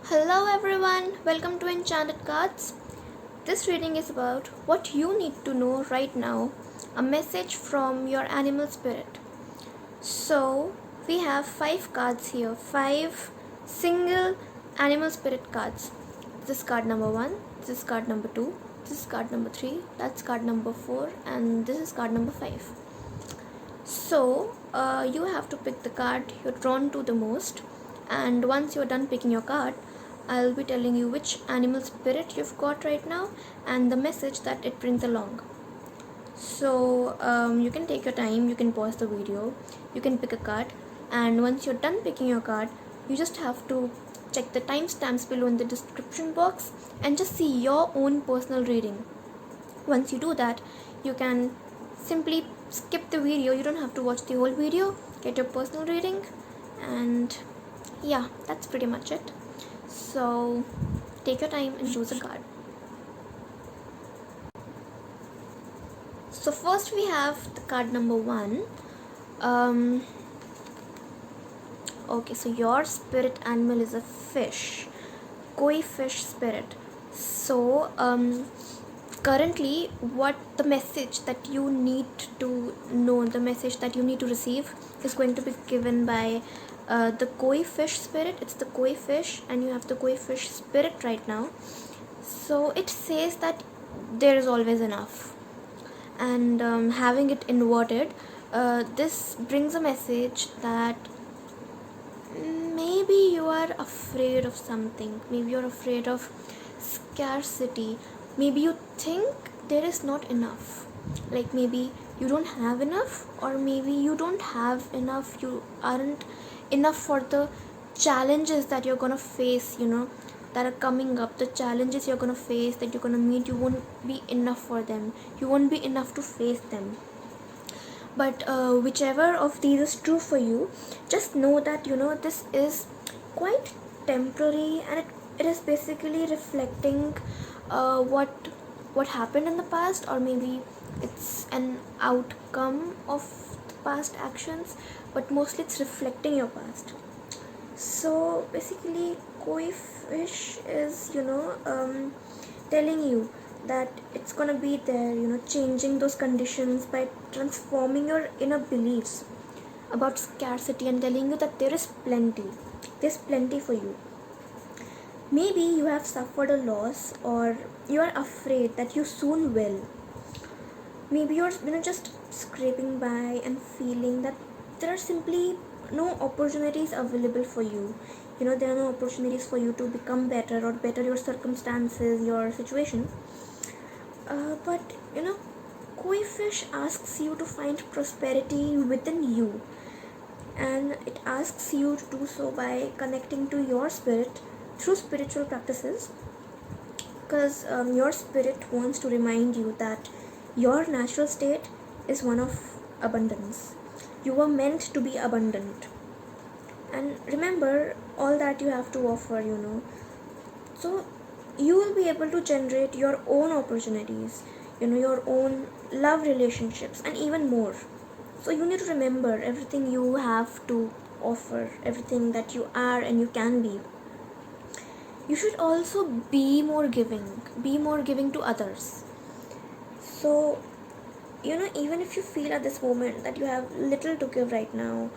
Hello everyone, welcome to Enchanted Cards. This reading is about what you need to know right now, a message from your animal spirit. So, we have 5 cards here, 5 single animal spirit cards. This is card number 1, this is card number 2, this is card number 3, that's card number 4, and this is card number 5. So, you have to pick the card you're drawn to the most, and once you're done picking your card, I'll be telling you which animal spirit you've got right now and the message that it brings along. So you can take your time, you can pause the video, you can pick a card, and once you're done picking your card, you just have to check the timestamps below in the description box and just see your own personal reading. Once you do that, you can simply skip the video. You don't have to watch the whole video, get your personal reading, and yeah, that's pretty much it. So take your time and choose a card. So first we have the card number 1. Okay, so your spirit animal is a fish, koi fish spirit. So currently what the message that you need to know, the message that you need to receive is going to be given by the koi fish spirit. It's the koi fish and you have the koi fish spirit right now. So it says that there is always enough, and having it inverted, this brings a message that maybe you are afraid of something, maybe you're afraid of scarcity, maybe you think there is not enough, like maybe you don't have enough, or maybe you don't have enough, you aren't enough for the challenges that you're gonna face, that are coming up, the challenges you're gonna face, that you're gonna meet. You won't be enough for them, you won't be enough to face them. But whichever of these is true for you, just know that this is quite temporary, and it is basically reflecting what happened in the past, or maybe it's an outcome of the past actions, but mostly it's reflecting your past. So basically koi fish is telling you that it's gonna be there, changing those conditions by transforming your inner beliefs about scarcity and telling you that there's plenty for you. Maybe you have suffered a loss, or you are afraid that you soon will. Maybe you're just scraping by and feeling that there are simply no opportunities available for you. There are no opportunities for you to become better or better your circumstances, your situation. But koi fish asks you to find prosperity within you, and it asks you to do so by connecting to your spirit through spiritual practices, because your spirit wants to remind you that your natural state is one of abundance. You were meant to be abundant, and remember all that you have to offer. So you will be able to generate your own opportunities, your own love relationships, and even more. So you need to remember everything you have to offer, everything that you are and you can be. You should also be more giving to others. So even if you feel at this moment that you have little to give right now,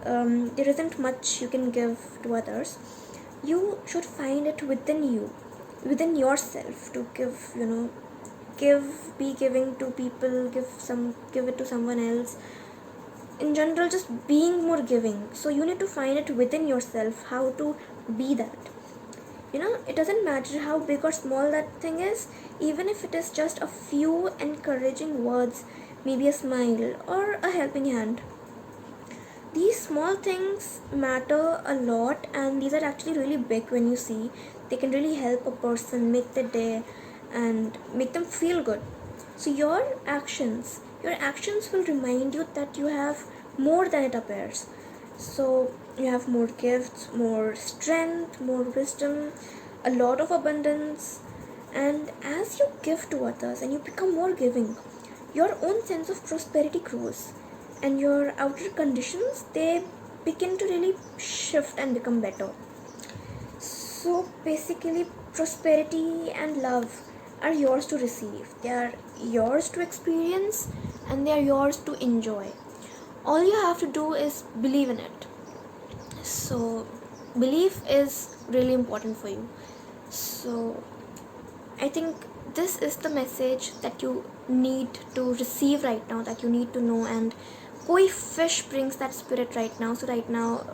there isn't much you can give to others, you should find it within yourself to be giving to people, give it to someone else. In general, just being more giving. So you need to find it within yourself how to be that. It doesn't matter how big or small that thing is, even if it is just a few encouraging words, maybe a smile or a helping hand. These small things matter a lot, and these are actually really big when you see. They can really help a person make their day and make them feel good. So your actions will remind you that you have more than it appears. So you have more gifts, more strength, more wisdom, a lot of abundance. And as you give to others and you become more giving, your own sense of prosperity grows, and your outer conditions, they begin to really shift and become better. So basically, prosperity and love are yours to receive. They are yours to experience, and they are yours to enjoy. All you have to do is believe in it. So belief is really important for you. So I think this is the message that you need to receive right now, that you need to know. And koi fish brings that spirit right now. So right now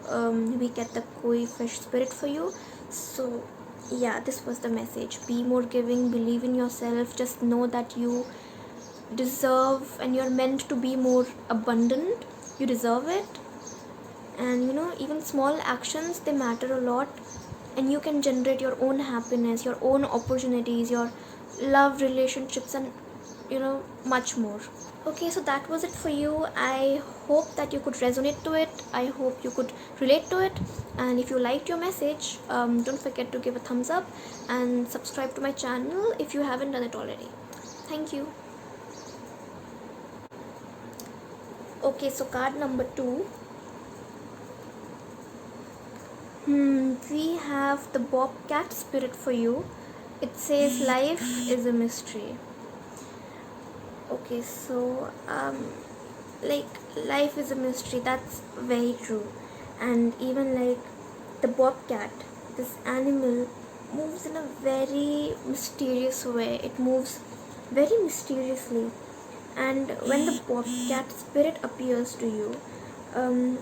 we get the koi fish spirit for you. So yeah, this was the message. Be more giving, believe in yourself, just know that you deserve and you're meant to be more abundant. You deserve it. And even small actions, they matter a lot, and you can generate your own happiness, your own opportunities, your love relationships, and much more. Okay, so that was it for you. I hope that you could resonate to it. I hope you could relate to it. And if you liked your message, don't forget to give a thumbs up and subscribe to my channel if you haven't done it already. Thank you. Okay, so card number 2. We have the Bobcat spirit for you. It says life is a mystery. Okay, so life is a mystery. That's very true. And even the bobcat, this animal moves in a very mysterious way. It moves very mysteriously. And when the bobcat spirit appears to you,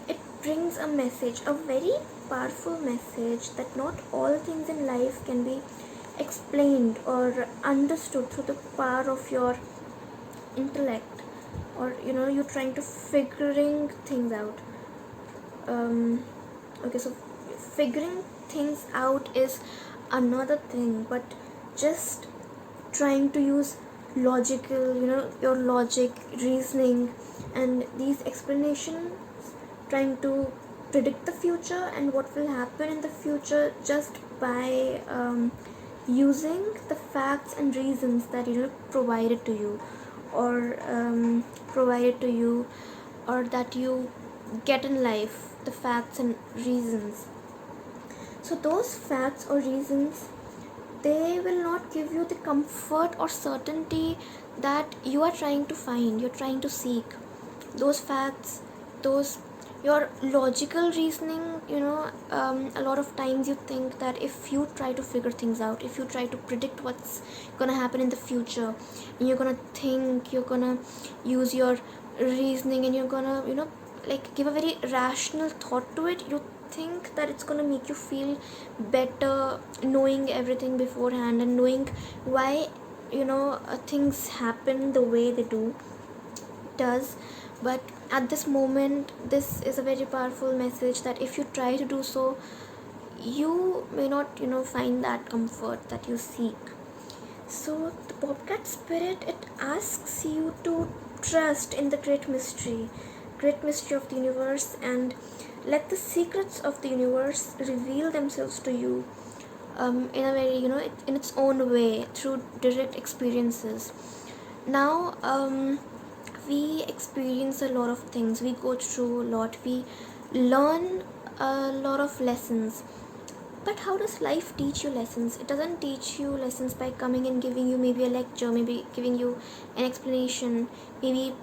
it brings a message, a very powerful message, that not all things in life can be explained or understood through the power of your intellect, or you're trying to figuring things out. Okay, so figuring things out is another thing, but just trying to use logical, your logic, reasoning, and these explanations, trying to predict the future and what will happen in the future just by using the facts and reasons that provided to you, or or that you get in life, the facts and reasons. So those facts or reasons, they will not give you the comfort or certainty that you are trying to find, you're trying to seek. Those facts, those your logical reasoning, a lot of times you think that if you try to figure things out, if you try to predict what's gonna happen in the future, and you're gonna think, you're gonna use your reasoning, and you're gonna give a very rational thought to it, you think that it's gonna make you feel better knowing everything beforehand and knowing why things happen the way they does. But at this moment, this is a very powerful message that if you try to do so, you may not find that comfort that you seek. So the bobcat spirit, it asks you to trust in the great mystery of the universe, and let the secrets of the universe reveal themselves to you in a very in its own way, through direct experiences. Now we experience a lot of things, we go through a lot, we learn a lot of lessons. But how does life teach you lessons? It doesn't teach you lessons by coming and giving you maybe a lecture, maybe giving you an explanation, maybe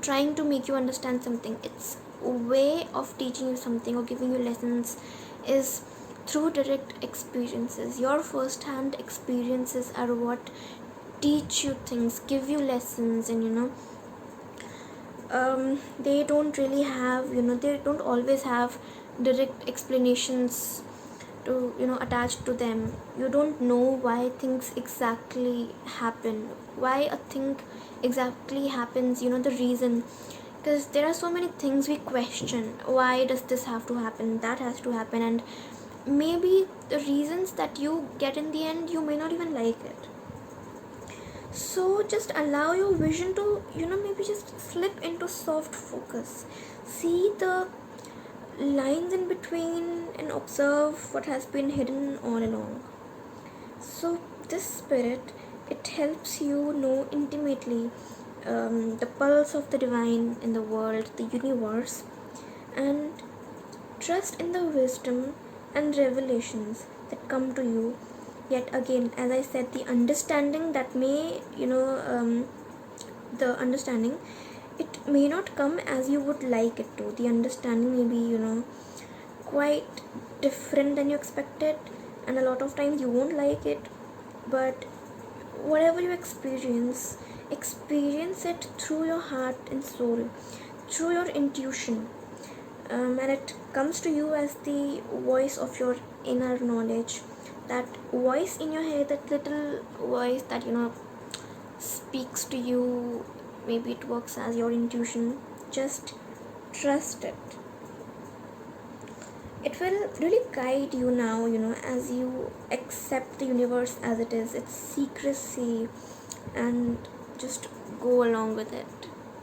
trying to make you understand something. Its way of teaching you something or giving you lessons is through direct experiences. Your first hand experiences are what teach you things, give you lessons, and they don't really have, they don't always have direct explanations to attached to them. You don't know why things exactly happen, why a thing exactly happens, the reason, because there are so many things we question. Why does this have to happen, that has to happen, and maybe the reasons that you get in the end, you may not even like it. So just allow your vision to maybe just slip into soft focus, see the lines in between, and observe what has been hidden all along. So this spirit, it helps you know intimately the pulse of the divine in the world, the universe, and trust in the wisdom and revelations that come to you. Yet again, as I said, the understanding that may, the understanding, it may not come as you would like it to. The understanding may be, quite different than you expected, and a lot of times you won't like it. But whatever you experience it through your heart and soul, through your intuition, and it comes to you as the voice of your inner knowledge, that voice in your head, that little voice that speaks to you. Maybe it works as your intuition. Just trust it. It will really guide you now, as you accept the universe as it is, its secrecy, and just go along with it.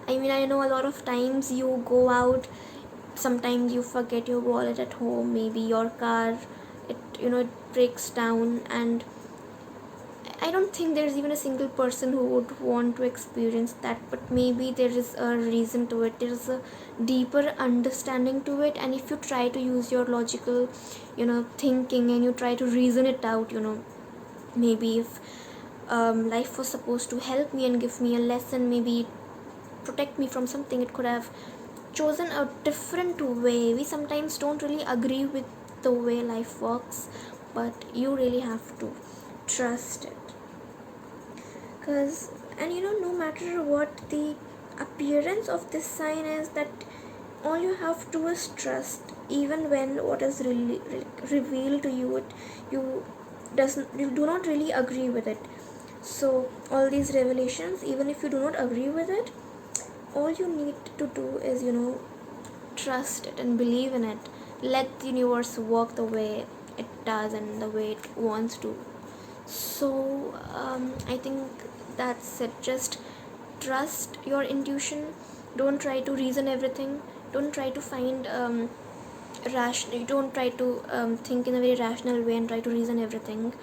I mean, I know a lot of times you go out, sometimes you forget your wallet at home, maybe your car, it breaks down, and I don't think there's even a single person who would want to experience that, but maybe there is a reason to it. There is a deeper understanding to it, and if you try to use your logical, thinking, and you try to reason it out, maybe if life was supposed to help me and give me a lesson, maybe protect me from something, it could have chosen a different way. We sometimes don't really agree with the way life works, but you really have to trust it. And no matter what the appearance of this sign is, that all you have to is trust, even when what is really revealed to you, you do not really agree with it. So all these revelations, even if you do not agree with it, all you need to do is trust it and believe in it. Let the universe work the way it does and the way it wants to. So I think that's it. Just trust your intuition. Don't try to reason everything. Don't try to find don't try to think in a very rational way and try to reason everything.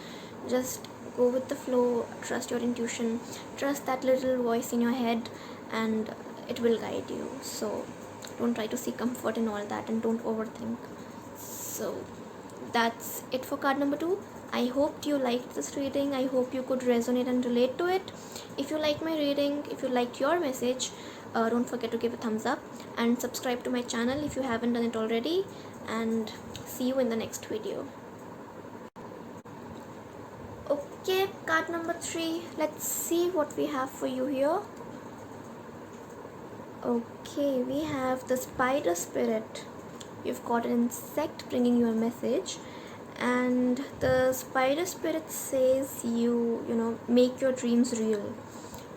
Just go with the flow. Trust your intuition. Trust that little voice in your head, and it will guide you. So don't try to seek comfort in all that, and don't overthink. So that's it for card number 2. I hope you liked this reading. I hope you could resonate and relate to it. If you like my reading, if you liked your message, don't forget to give a thumbs up and subscribe to my channel if you haven't done it already, and see you in the next video. Okay, card number 3. Let's see what we have for you here. Okay, we have the spider spirit. You've got an insect bringing you a message, and the spider spirit says you make your dreams real.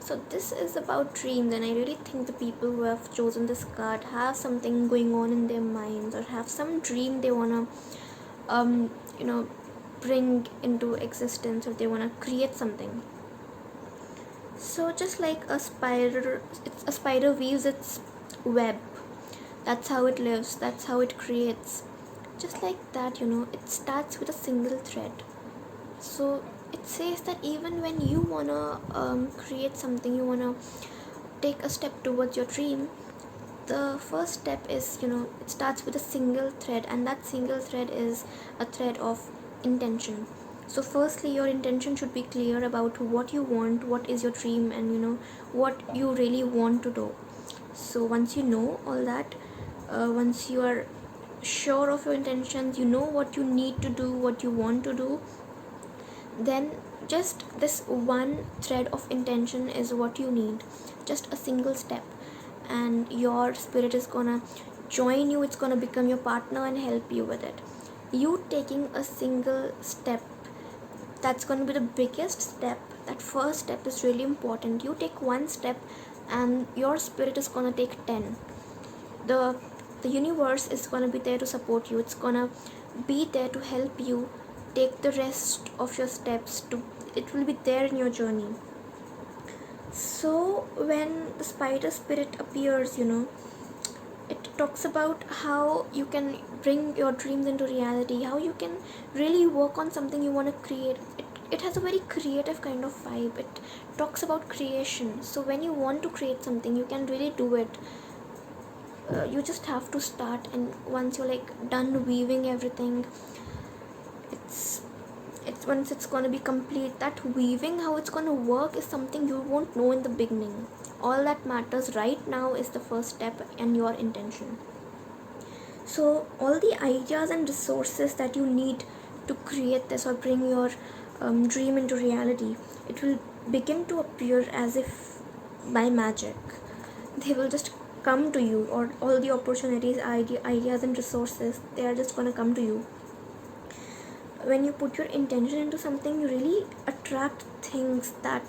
So this is about dreams, and I really think the people who have chosen this card have something going on in their minds, or have some dream they wanna bring into existence, or they wanna create something. So just like a spider weaves its web. That's how it lives, that's how it creates. Just like that, it starts with a single thread. So it says that even when you wanna create something, you wanna take a step towards your dream, the first step is, it starts with a single thread, and that single thread is a thread of intention. So firstly, your intention should be clear about what you want, what is your dream, and what you really want to do. So once you know all that, once you are sure of your intentions, you know what you need to do, what you want to do, then just this one thread of intention is what you need. Just a single step, and your spirit is gonna join you. It's gonna become your partner and help you with it. You taking a single step, that's gonna be the biggest step. That first step is really important. You take one step, and your spirit is gonna take 10. The universe is gonna be there to support you. It's gonna be there to help you take the rest of your steps. It will be there in your journey. So when the spider spirit appears, it talks about how you can bring your dreams into reality, how you can really work on something you want to create. It has a very creative kind of vibe. It talks about creation. So when you want to create something, you can really do it. You just have to start, and once you're done weaving everything, it's once it's going to be complete, that weaving, how it's going to work, is something you won't know in the beginning. All that matters right now is the first step and your intention. So all the ideas and resources that you need to create this or bring your dream into reality, it will begin to appear as if by magic. They will just come to you, or all the opportunities, ideas and resources, they are just going to come to you. When you put your intention into something, you really attract things that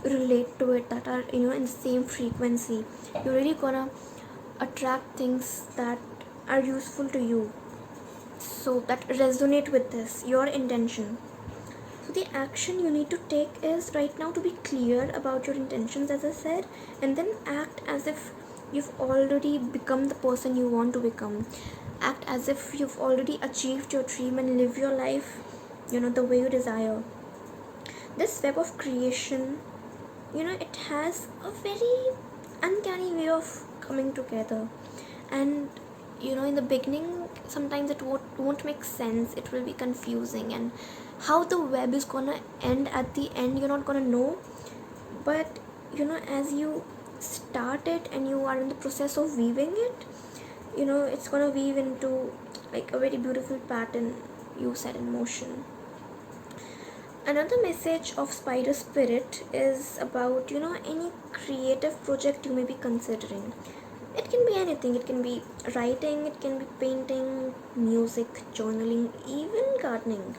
relate to it, that are in the same frequency. You're really gonna attract things that are useful to you, so that resonate with this, your intention. So the action you need to take is right now to be clear about your intentions, as I said, and then act as if you've already become the person you want to become. Act as if you've already achieved your dream and live your life, the way you desire. This web of creation, it has a very uncanny way of coming together. And in the beginning, sometimes it won't make sense, it will be confusing, and how the web is gonna end at the end, you're not gonna know. But as you start it and you are in the process of weaving it, it's gonna weave into like a very beautiful pattern you set in motion. Another message of Spider Spirit is about any creative project you may be considering. It can be anything. It can be writing, it can be painting, music, journaling, even gardening.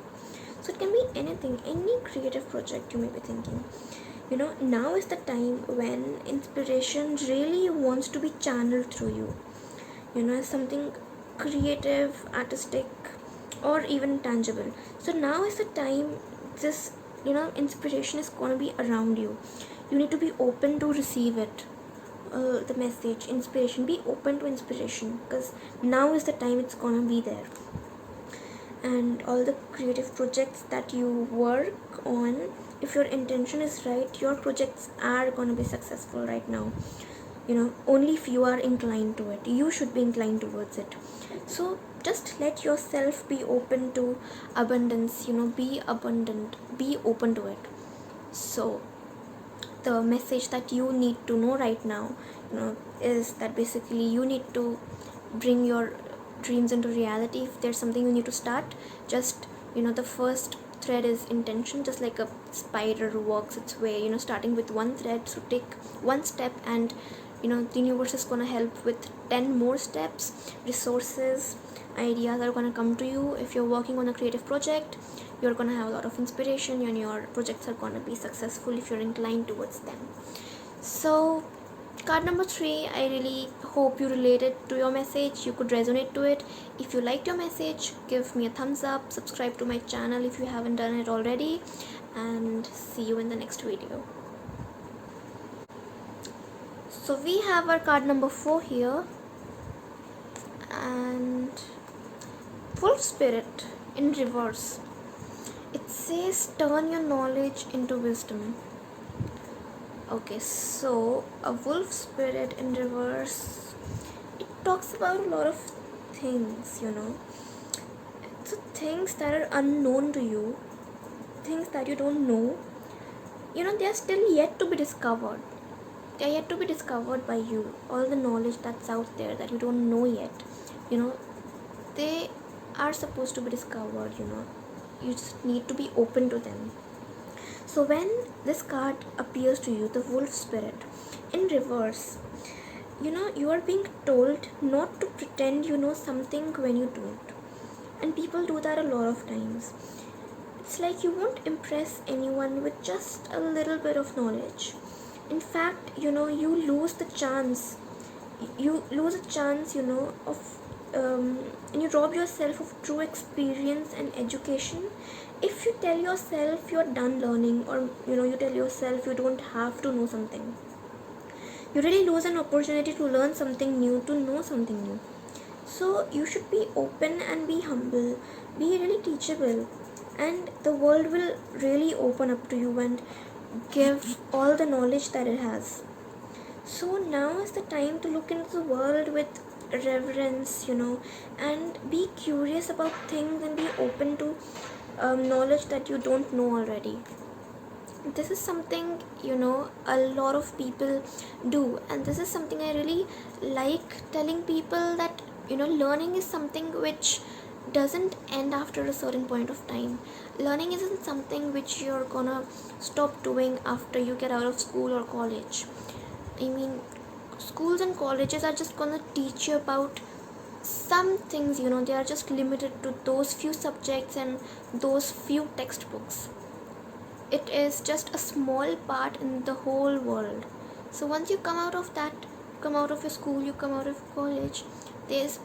So it can be anything, any creative project you may be thinking. Now is the time when inspiration really wants to be channeled through you. Something creative, artistic, or even tangible. So now is the time this inspiration is going to be around you. You need to be open to receive it. The message, inspiration, be open to inspiration, because now is the time it's going to be there. And all the creative projects that you work on, if your intention is right, your projects are going to be successful right now. Only if you are inclined to it, you should be inclined towards it. So just let yourself be open to abundance. Be abundant, be open to it. So the message that you need to know right now, is that basically you need to bring your dreams into reality. If there's something you need to start, just the first thread is intention. Just like a spider works its way, starting with one thread. So take one step, and the universe is going to help with 10 more steps. Resources, ideas are going to come to you. If you're working on a creative project, you're going to have a lot of inspiration, and your projects are going to be successful if you're inclined towards them. So card number 3, I really hope you related to your message, you could resonate to it. If you liked your message, give me a thumbs up, subscribe to my channel if you haven't done it already, and see you in the next video. So we have our card number 4 here, and Wolf Spirit in reverse. It says turn your knowledge into wisdom. Okay, so a wolf spirit in reverse, it talks about a lot of things, So things that are unknown to you, things that you don't know, they are still yet to be discovered. They are yet to be discovered by you. All the knowledge that's out there that you don't know yet, they are supposed to be discovered, You just need to be open to them. So when this card appears to you, the wolf spirit in reverse, you are being told not to pretend you know something when you don't. And people do that a lot of times. It's like you won't impress anyone with just a little bit of knowledge. In fact, you lose the chance. You lose a chance, and you rob yourself of true experience and education if you tell yourself you're done learning, or you tell yourself you don't have to know something. You really lose an opportunity to learn something new, to know something new. So you should be open and be humble, be really teachable, and the world will really open up to you and give all the knowledge that it has. So now is the time to look into the world with reverence, and be curious about things and be open to knowledge that you don't know already. This is something a lot of people do, and this is something I really like telling people, that learning is something which doesn't end after a certain point of time. Learning isn't something which you're gonna stop doing after you get out of school or college. I mean, schools and colleges are just gonna teach you about some things, they are just limited to those few subjects and those few textbooks. It is just a small part in the whole world. So once you come out of that, come out of your school, you come out of college, there's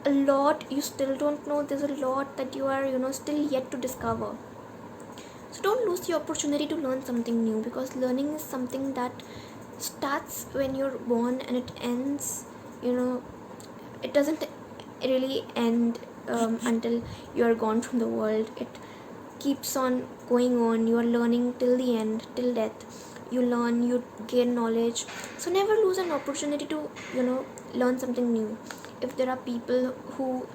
a lot you still don't know. There's a lot that you are still yet to discover. So don't lose the opportunity to learn something new, because learning is something that starts when you're born and it ends, it doesn't really end until you're gone from the world. It keeps on going on. You are learning till the end, till death. You learn, you gain knowledge. So never lose an opportunity to learn something new. If there are people who,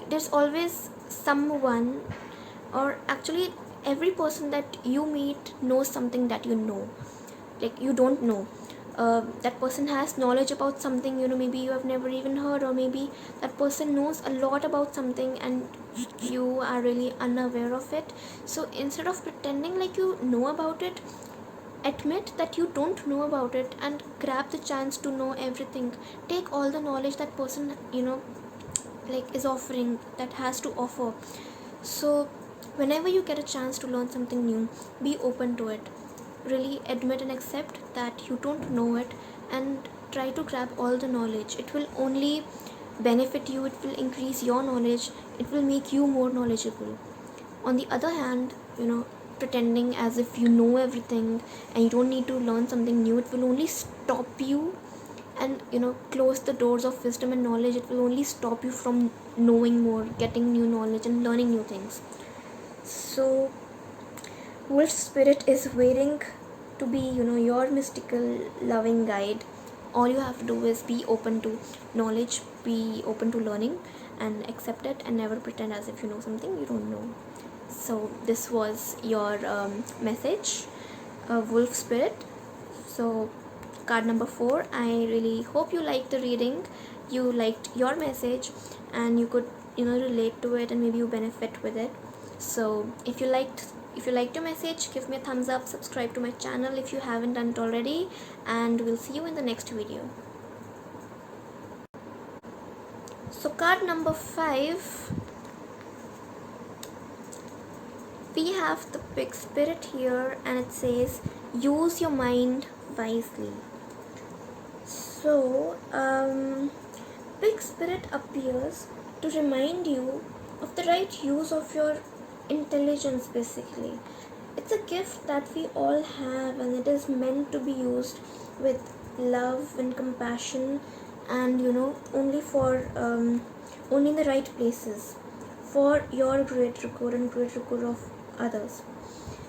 there's always someone, or actually every person that you meet knows something that like you don't know. That person has knowledge about something maybe you have never even heard, or maybe that person knows a lot about something and you are really unaware of it. So instead of pretending like you know about it, admit that you don't know about it and grab the chance to know everything. Take all the knowledge that person like is offering, that has to offer. So whenever you get a chance to learn something new, be open to it. Really admit and accept that you don't know it, and try to grab all the knowledge. It will only benefit you, it will increase your knowledge, it will make you more knowledgeable. On the other hand, pretending as if you know everything and you don't need to learn something new, it will only stop you and close the doors of wisdom and knowledge. It will only stop you from knowing more, getting new knowledge and learning new things. So Wolf Spirit is waiting to be your mystical loving guide. All you have to do is be open to knowledge, be open to learning, and accept it, and never pretend as if you know something you don't know. So this was your message, Wolf Spirit. So card number 4. I really hope you liked the reading, you liked your message, and you could relate to it, and maybe you benefit with it. So if you liked your message, give me a thumbs up, subscribe to my channel if you haven't done it already, and we'll see you in the next video. So card number 5, we have the Pig Spirit here, and it says use your mind wisely. So Pig Spirit appears to remind you of the right use of your intelligence. Basically, it's a gift that we all have, and it is meant to be used with love and compassion, and only in the right places, for your greater good and greater good of others.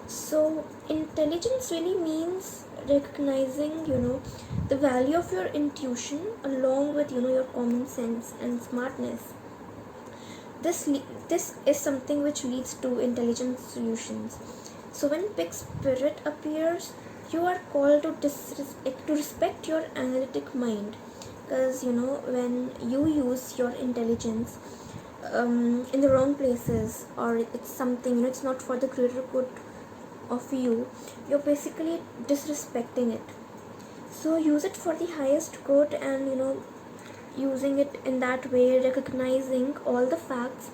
So intelligence really means recognizing the value of your intuition along with your common sense and smartness. This is something which leads to intelligent solutions. So when Pig Spirit appears, you are called to respect your analytic mind, because when you use your intelligence in the wrong places, or it's something it's not for the greater good of you, you're basically disrespecting it. So use it for the highest good, and using it in that way, recognizing all the facts.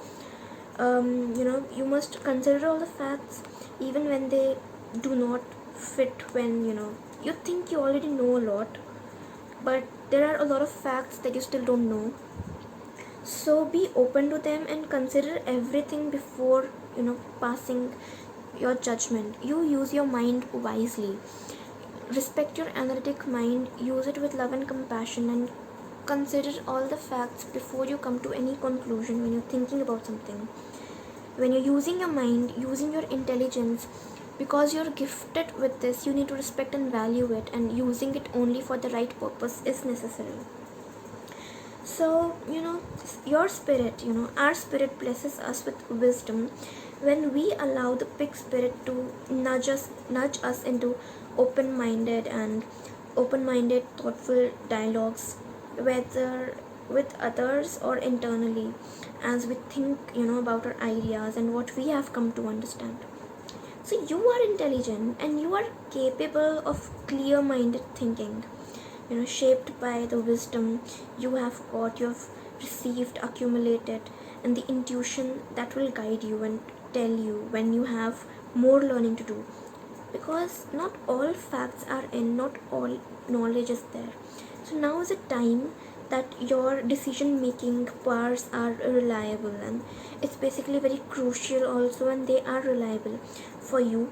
You must consider all the facts even when they do not fit, when you think you already know a lot, but there are a lot of facts that you still don't know. So be open to them and consider everything before passing your judgment. You use your mind wisely. Respect your analytic mind, use it with love and compassion, and consider all the facts before you come to any conclusion when you're thinking about something. When you're using your mind, using your intelligence, because you're gifted with this, you need to respect and value it, and using it only for the right purpose is necessary. So your spirit, our spirit blesses us with wisdom when we allow the big spirit to nudge us into open minded thoughtful dialogues, whether with others or internally, as we think about our ideas and what we have come to understand. So you are intelligent and you are capable of clear minded thinking, shaped by the wisdom you have got, you have received, accumulated, and the intuition that will guide you and tell you when you have more learning to do. Because not all facts are in, not all knowledge is there. So now is a time that your decision making powers are reliable, and it's basically very crucial also, and they are reliable for you.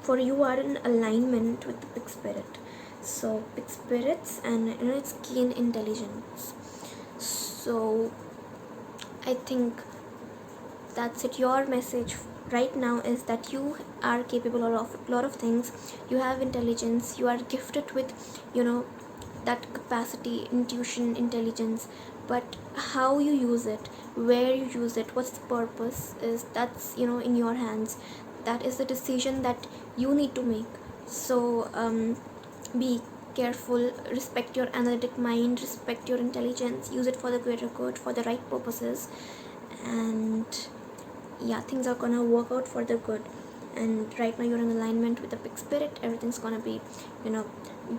For you are in alignment with the big spirit. So big spirits and it's keen intelligence. So I think that's it. Your message right now is that you are capable of a lot of things. You have intelligence, you are gifted with that capacity, intuition, intelligence, but how you use it, where you use it, what's the purpose is, that's in your hands. That is the decision that you need to make. So be careful, respect your analytic mind, respect your intelligence, use it for the greater good, for the right purposes, and yeah, things are gonna work out for the good. And right now you're in alignment with the big spirit, everything's gonna be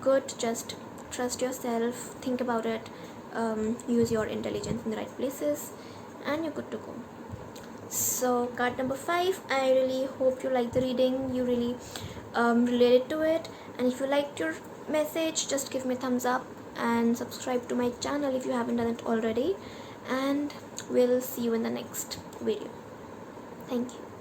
good. Just trust yourself, think about it, use your intelligence in the right places, and you're good to go. So card number 5, I really hope you like the reading, you really related to it, and if you liked your message, just give me a thumbs up and subscribe to my channel if you haven't done it already, and we'll see you in the next video. Thank you.